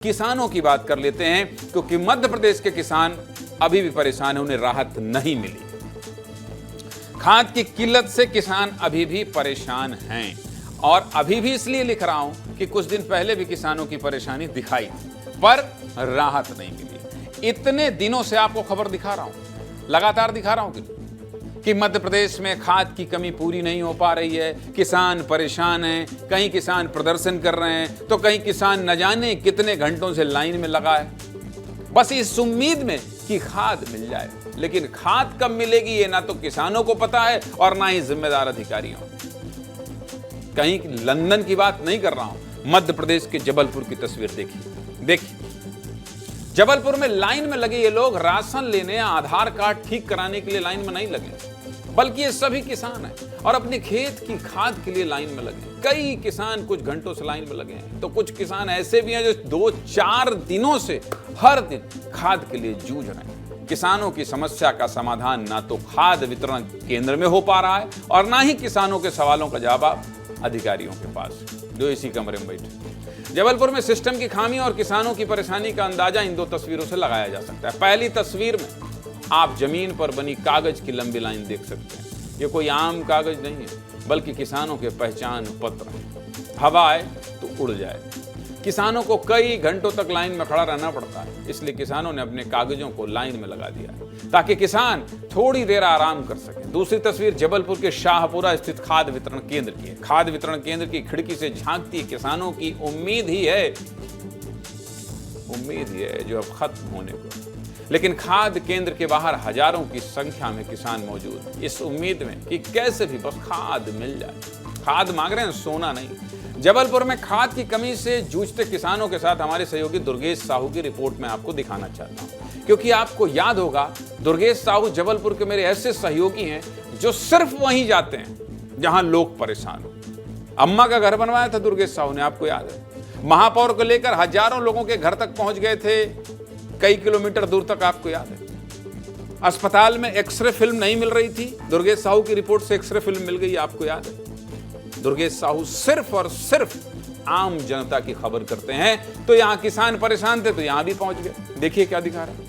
किसानों की बात कर लेते हैं क्योंकि मध्य प्रदेश के किसान अभी भी परेशान हैं, उन्हें राहत नहीं मिली। खाद की किल्लत से किसान अभी भी परेशान हैं और अभी भी इसलिए लिख रहा हूं कि कुछ दिन पहले भी किसानों की परेशानी दिखाई पर राहत नहीं मिली। इतने दिनों से आपको खबर दिखा रहा हूं, लगातार दिखा रहा हूं कि मध्य प्रदेश में खाद की कमी पूरी नहीं हो पा रही है, किसान परेशान हैं, कहीं किसान प्रदर्शन कर रहे हैं तो कहीं किसान न जाने कितने घंटों से लाइन में लगा है, बस इस उम्मीद में कि खाद मिल जाए। लेकिन खाद कब मिलेगी ये ना तो किसानों को पता है और ना ही जिम्मेदार अधिकारियों। कहीं लंदन की बात नहीं कर रहा हूं, मध्य प्रदेश के जबलपुर की तस्वीर देखिए। जबलपुर में लाइन में लगे ये लोग राशन लेने या आधार कार्ड ठीक कराने के लिए लाइन में नहीं लगे, बल्कि ये सभी किसान हैं और अपने खेत की खाद के लिए लाइन में लगे। कई किसान कुछ घंटों से लाइन में लगे हैं तो कुछ किसान ऐसे भी हैं जो 2-4 दिनों से हर दिन खाद के लिए जूझ रहे हैं। किसानों की समस्या का समाधान ना तो खाद वितरण केंद्र में हो पा रहा है और ना ही किसानों के सवालों का जवाब अधिकारियों के पास जो इसी कमरे में बैठे। जबलपुर में सिस्टम की खामी और किसानों की परेशानी का अंदाजा इन दो तस्वीरों से लगाया जा सकता है। पहली तस्वीर में आप जमीन पर बनी कागज की लंबी लाइन देख सकते हैं। ये कोई आम कागज नहीं है बल्कि किसानों के पहचान पत्र हैं। हवा आए तो उड़ जाए। किसानों को कई घंटों तक लाइन में खड़ा रहना पड़ता है, इसलिए किसानों ने अपने कागजों को लाइन में लगा दिया है ताकि किसान थोड़ी देर आराम कर सके। दूसरी तस्वीर जबलपुर के शाहपुरा स्थित खाद वितरण केंद्र की है। खाद वितरण केंद्र की खिड़की से झांकती किसानों की उम्मीद ही है जो अब खत्म होने को। लेकिन खाद केंद्र के बाहर हजारों की संख्या में किसान मौजूद, इस उम्मीद में कि कैसे भी बस खाद मिल जाए। खाद मांग रहे हैं, सोना नहीं। जबलपुर में खाद की कमी से जूझते किसानों के साथ हमारे सहयोगी दुर्गेश साहू की रिपोर्ट में आपको दिखाना चाहता हूं, क्योंकि आपको याद होगा दुर्गेश साहू जबलपुर के मेरे ऐसे सहयोगी हैं जो सिर्फ वहीं जाते हैं जहां लोग परेशान हो। अम्मा का घर बनवाया था दुर्गेश साहू ने, आपको याद है। महापौर को लेकर हजारों लोगों के घर तक पहुंच गए थे, कई किलोमीटर दूर तक, आपको याद है। अस्पताल में एक्सरे फिल्म नहीं मिल रही थी, दुर्गेश साहू की रिपोर्ट से एक्सरे फिल्म मिल गई, आपको याद है। दुर्गेश साहू सिर्फ और सिर्फ आम जनता की खबर करते हैं, तो यहां किसान परेशान थे तो यहां भी पहुंच गए। देखिए क्या दिखा रहा है।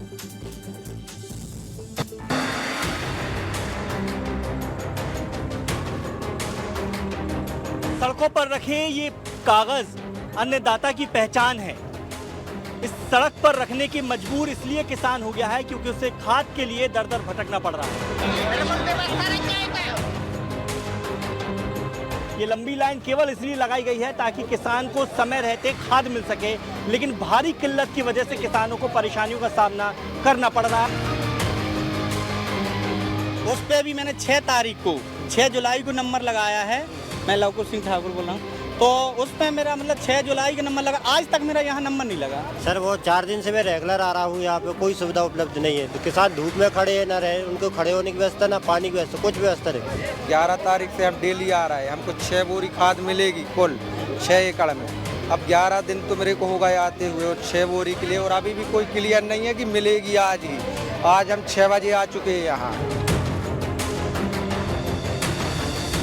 सड़कों पर रखे ये कागज अन्नदाता की पहचान है। इस सड़क पर रखने की मजबूर इसलिए किसान हो गया है क्योंकि उसे खाद के लिए दर दर भटकना पड़ रहा है। ये लंबी लाइन केवल इसलिए लगाई गई है ताकि किसान को समय रहते खाद मिल सके, लेकिन भारी किल्लत की वजह से किसानों को परेशानियों का सामना करना पड़ रहा है। उस पे भी मैंने 6 जुलाई को नंबर लगाया है। मैं लवकुश सिंह ठाकुर बोल रहा हूँ। तो उस पे मेरा मतलब 6 जुलाई का नंबर लगा, आज तक मेरा यहाँ नंबर नहीं लगा। सर वो 4 दिन से मैं रेगुलर आ रहा हूँ, यहाँ पे कोई सुविधा उपलब्ध नहीं है। तो किसान धूप में खड़े ना रहे, उनको खड़े होने की व्यवस्था, ना पानी की व्यवस्था, कुछ व्यवस्था नहीं। 11 तारीख से हम डेली आ रहा है, हमको 6 बोरी खाद मिलेगी कुल 6 एकड़ में। अब 11 दिन तो मेरे को हो गए आते हुए और 6 बोरी के लिए, और अभी भी कोई क्लियर नहीं है कि मिलेगी आज ही। आज हम 6 बजे आ चुके हैं यहाँ।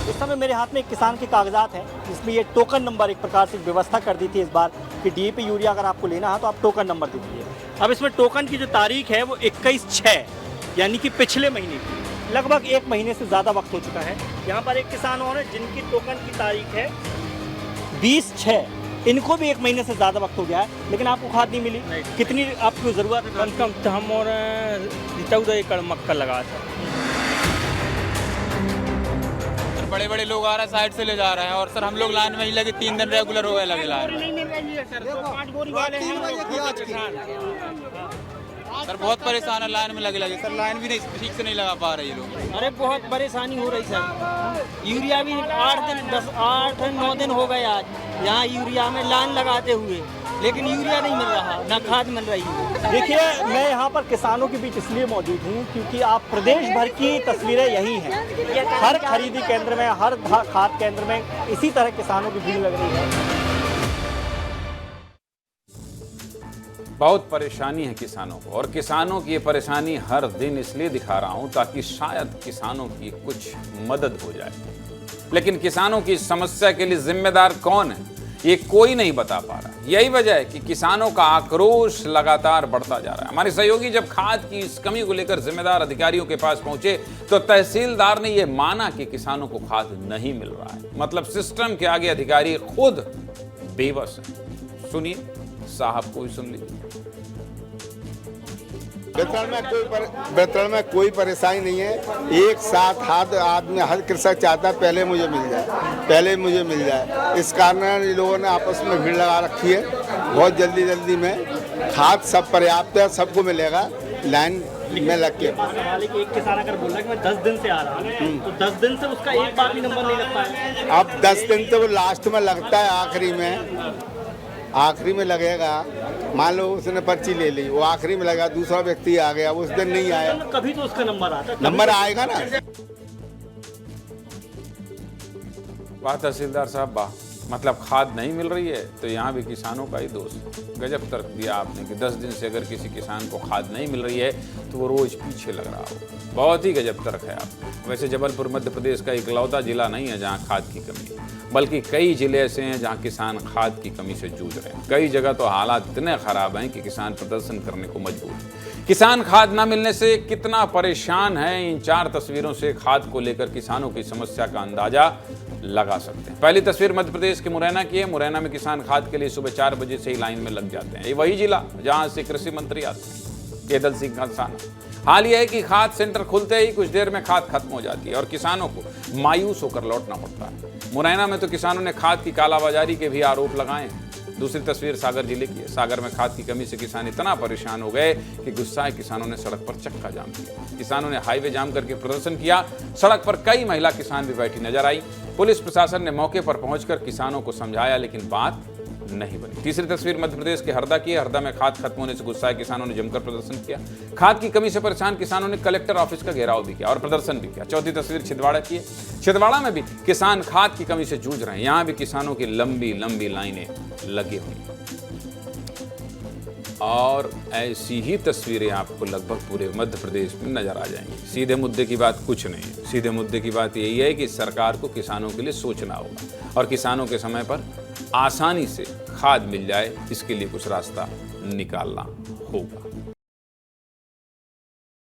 इस समय मेरे हाथ में एक किसान के कागजात हैं जिसमें ये टोकन नंबर एक प्रकार से व्यवस्था कर दी थी इस बार कि डीएपी यूरिया अगर आपको लेना है तो आप टोकन नंबर दीजिए। अब इसमें टोकन की जो तारीख है वो 21/6 यानी कि पिछले महीने की, लगभग 1 महीने से ज़्यादा वक्त हो चुका है। यहाँ पर एक किसान और है जिनकी टोकन की तारीख है 20/6, इनको भी 1 महीने से ज़्यादा वक्त हो गया है, लेकिन आपको खाद नहीं मिली। कितनी आपको ज़रूरत है? कम से कम हम और 14 एकड़ मक्का लगा था। बड़े बड़े लोग आ रहे हैं, साइड से ले जा रहे हैं, और सर हम लोग लाइन में ही लगे 3 दिन रेगुलर हो गए लगे लाइन में। सर बहुत परेशान है, लाइन में लगे सर, लाइन भी नहीं ठीक से नहीं लगा पा रहे ये लोग। अरे बहुत परेशानी हो रही सर। यूरिया भी 8-9 दिन हो गए आज यहाँ यूरिया में लाइन लगाते हुए, लेकिन यूरिया नहीं मिल रहा, ना खाद मिल रही है। देखिए मैं यहाँ पर किसानों के बीच इसलिए मौजूद हूँ क्योंकि आप प्रदेश भर की तस्वीरें यही हैं। हर खरीदी केंद्र में, हर खाद केंद्र में इसी तरह किसानों की भीड़ लग रही है। बहुत परेशानी है किसानों को, और किसानों की ये परेशानी हर दिन इसलिए दिखा रहा हूं ताकि शायद किसानों की कुछ मदद हो जाए। लेकिन किसानों की समस्या के लिए जिम्मेदार कौन है? ये कोई नहीं बता पा रहा। यही वजह है कि किसानों का आक्रोश लगातार बढ़ता जा रहा है। हमारे सहयोगी जब खाद की इस कमी को लेकर जिम्मेदार अधिकारियों के पास पहुंचे तो तहसीलदार ने यह माना कि किसानों को खाद नहीं मिल रहा है। मतलब सिस्टम के आगे अधिकारी खुद बेबस है। सुनिए, साहब को भी सुन लीजिए। वितरण में कोई परेशानी नहीं है। एक साथ हाथ आदमी, हर कृषक चाहता है पहले मुझे मिल जाए। इस कारण ये लोगों ने आपस में भीड़ लगा रखी है। बहुत जल्दी में खाद सब पर्याप्त है, सबको मिलेगा। लाइन में लग के एक किसान अगर बोल रहा है कि मैं 10 दिन से आ रहा हूँ, तो 10 दिन से उसका एक बार भी नंबर नहीं लग पाया। अब 10 दिन तो वो लास्ट में लगता है, आखिरी में लगेगा। मान लो उसने पर्ची ले ली, वो आखिरी में लगा, दूसरा व्यक्ति आ गया, उस दिन नहीं आया, कभी तो उसका नंबर आता है, नंबर आएगा ना। वाह तहसीलदार साहब वाह, मतलब खाद नहीं मिल रही है तो यहाँ भी किसानों का ही दोष है। गजब तर्क दिया आपने कि 10 दिन से अगर किसी किसान को खाद नहीं मिल रही है तो वो रोज पीछे लग रहा हो। बहुत ही गजब तर्क है आप। वैसे जबलपुर मध्य प्रदेश का इकलौता जिला नहीं है जहाँ खाद की कमी है, बल्कि कई जिले ऐसे हैं जहाँ किसान खाद की कमी से जूझ रहे हैं। कई जगह तो हालात इतने खराब हैं कि किसान प्रदर्शन करने को मजबूर हैं। किसान खाद न मिलने से कितना परेशान है, इन 4 तस्वीरों से खाद को लेकर किसानों की समस्या का अंदाजा लगा सकते हैं। पहली तस्वीर मध्य प्रदेश के मुरैना की है। मुरैना में किसान खाद के लिए सुबह 4 बजे से ही लाइन में लग जाते हैं। ये वही जिला जहां से कृषि मंत्री आते हैं, केदल सिंह कंसाना। हाल यह है कि खाद सेंटर खुलते ही कुछ देर में खाद खत्म हो जाती है और किसानों को मायूस होकर लौटना पड़ता है। मुरैना में तो किसानों ने खाद की कालाबाजारी के भी आरोप लगाए। दूसरी तस्वीर सागर जिले की है। सागर में खाद की कमी से किसान इतना परेशान हो गए कि गुस्साए किसानों ने सड़क पर चक्का जाम किया। किसानों ने हाईवे जाम करके प्रदर्शन किया। सड़क पर कई महिला किसान भी बैठी नजर आई। पुलिस प्रशासन ने मौके पर पहुंचकर किसानों को समझाया, लेकिन बात नहीं बनी। तीसरी तस्वीर मध्य प्रदेश के हरदा की है। हरदा में खाद खत्म होने से गुस्साए किसानों ने जमकर प्रदर्शन किया। खाद की कमी से परेशान किसानों ने कलेक्टर ऑफिस का घेराव भी किया और प्रदर्शन भी किया। चौथी तस्वीर छिंदवाड़ा की है। छिंदवाड़ा में भी किसान खाद की कमी से जूझ रहे हैं। यहाँ भी किसानों की लंबी लंबी लाइनें लगी हुई हैं और ऐसी ही तस्वीरें आपको लगभग पूरे मध्य प्रदेश में नजर आ जाएंगी। सीधे मुद्दे की बात कुछ नहीं है। सीधे मुद्दे की बात यही है कि सरकार को किसानों के लिए सोचना होगा और किसानों के समय पर आसानी से खाद मिल जाए, इसके लिए कुछ रास्ता निकालना होगा।